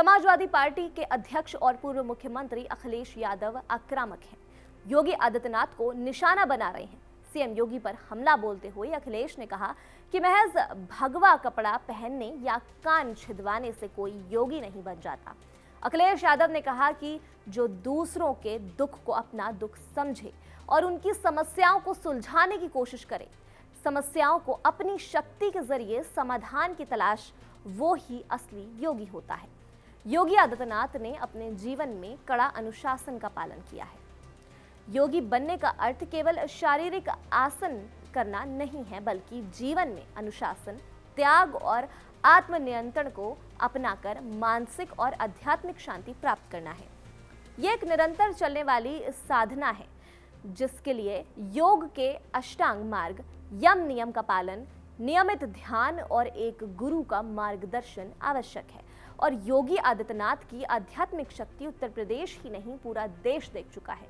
Samajwadi party के अध्यक्ष और पूर्व मुख्यमंत्री अखिलेश यादव आक्रामक हैं। योगी आदित्यनाथ को निशाना बना रहे हैं। सीएम योगी पर हमला बोलते हुए अखिलेश ने कहा कि महज भगवा कपड़ा पहनने या कान छिदवाने से कोई योगी नहीं बन जाता। अखिलेश यादव ने कहा कि जो दूसरों के दुख को अपना दुख समझे और उनकी समस्याओं को सुलझाने की कोशिश करे, समस्याओं को अपनी शक्ति के जरिए समाधान की तलाश, वो ही असली योगी होता है। योगी आदित्यनाथ ने अपने जीवन में कड़ा अनुशासन का पालन किया है। योगी बनने का अर्थ केवल शारीरिक आसन करना नहीं है, बल्कि जीवन में अनुशासन, त्याग और आत्मनियंत्रण को अपनाकर मानसिक और आध्यात्मिक शांति प्राप्त करना है। यह एक निरंतर चलने वाली साधना है, जिसके लिए योग के अष्टांग मार्ग, यम नियम का पालन, नियमित ध्यान और एक गुरु का मार्गदर्शन आवश्यक है। और योगी आदित्यनाथ की आध्यात्मिक शक्ति उत्तर प्रदेश ही नहीं, पूरा देश देख चुका है।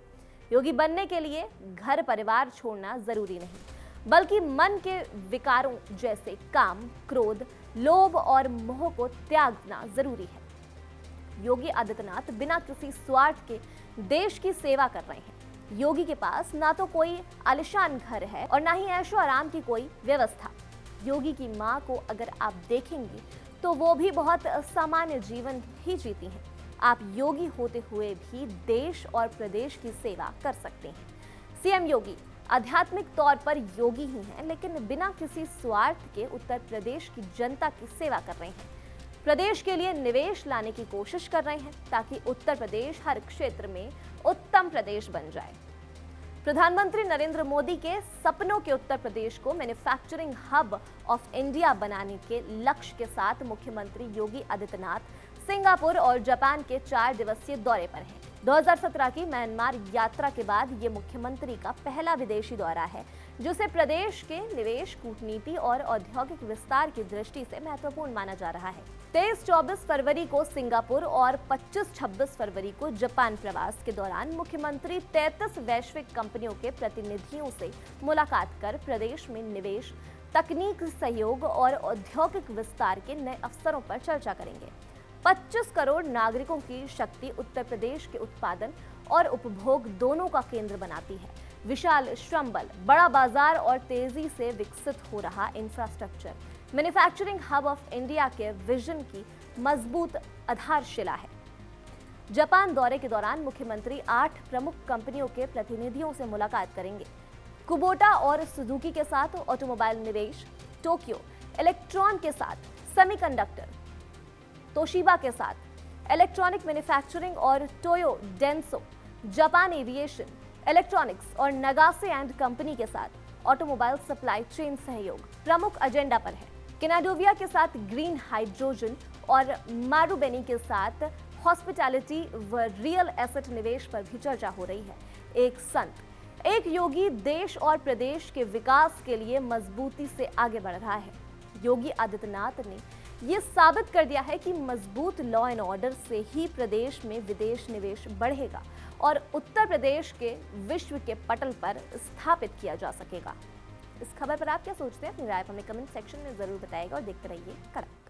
योगी बनने के लिए घर परिवार छोड़ना जरूरी नहीं, बल्कि मन के विकारों जैसे काम, क्रोध, लोभ और मोह को त्यागना जरूरी है। योगी आदित्यनाथ बिना किसी स्वार्थ के देश की सेवा कर रहे हैं। योगी के पास ना तो कोई आलिशान घर है और ना ही ऐशो आराम की कोई व्यवस्था। योगी की मां को अगर आप देखेंगे तो वो भी बहुत सामान्य जीवन ही जीती हैं। आप योगी होते हुए भी देश और प्रदेश की सेवा कर सकते हैं। सीएम योगी आध्यात्मिक तौर पर योगी ही हैं, लेकिन बिना किसी स्वार्थ के उत्तर प्रदेश की जनता की सेवा कर रहे हैं। प्रदेश के लिए निवेश लाने की कोशिश कर रहे हैं, ताकि उत्तर प्रदेश हर क्षेत्र में उत्तम प्रदेश बन जाए। प्रधानमंत्री नरेंद्र मोदी के सपनों के उत्तर प्रदेश को मैन्युफैक्चरिंग हब ऑफ इंडिया बनाने के लक्ष्य के साथ मुख्यमंत्री योगी आदित्यनाथ सिंगापुर और जापान के 4 दिवसीय दौरे पर हैं। 2017 की म्यांमार यात्रा के बाद ये मुख्यमंत्री का पहला विदेशी दौरा है, जिसे प्रदेश के निवेश, कूटनीति और औद्योगिक विस्तार की दृष्टि से महत्वपूर्ण माना जा रहा है। 23-24 फरवरी को सिंगापुर और 25-26 फरवरी को जापान प्रवास के दौरान मुख्यमंत्री 33 वैश्विक कंपनियों के प्रतिनिधियों से मुलाकात कर प्रदेश में निवेश, तकनीक सहयोग और औद्योगिक विस्तार के नए अवसरों पर चर्चा करेंगे। 25 करोड़ नागरिकों की शक्ति उत्तर प्रदेश के उत्पादन और उपभोग दोनों का केंद्र बनाती है। विशाल श्रम बल, बड़ा बाजार और तेजी से विकसित हो रहा infrastructure manufacturing hub of India के विजन की मजबूत आधारशिला है। जापान दौरे के दौरान मुख्यमंत्री 8 प्रमुख कंपनियों के प्रतिनिधियों से मुलाकात करेंगे। कुबोटा और सुजुकी के साथ ऑटोमोबाइल निवेश, टोक्यो इलेक्ट्रॉन के साथ सेमीकंडक्टर, तोशिबा के साथ इलेक्ट्रॉनिक मैन्युफैक्चरिंग और Toyo Denso, Japan aviation, electronics और नगासे एंड कंपनी के साथ ऑटोमोबाइल सप्लाई चेन सहयोग प्रमुख एजेंडा पर है। केनाडोविया के साथ ग्रीन हाइड्रोजन और मारुबेनी के साथ हॉस्पिटैलिटी व रियल एसेट निवेश पर भी चर्चा हो रही है। एक संत, एक योगी देश और प्रदेश के विकास के लिए मजबूती से आगे बढ़ रहा है। योगी आदित्यनाथ ने ये साबित कर दिया है कि मजबूत लॉ एंड ऑर्डर से ही प्रदेश में विदेश निवेश बढ़ेगा और उत्तर प्रदेश के विश्व के पटल पर स्थापित किया जा सकेगा। इस खबर पर आप क्या सोचते हैं? अपनी राय हमें कमेंट सेक्शन में जरूर बताइएगा और देखते रहिए कड़क।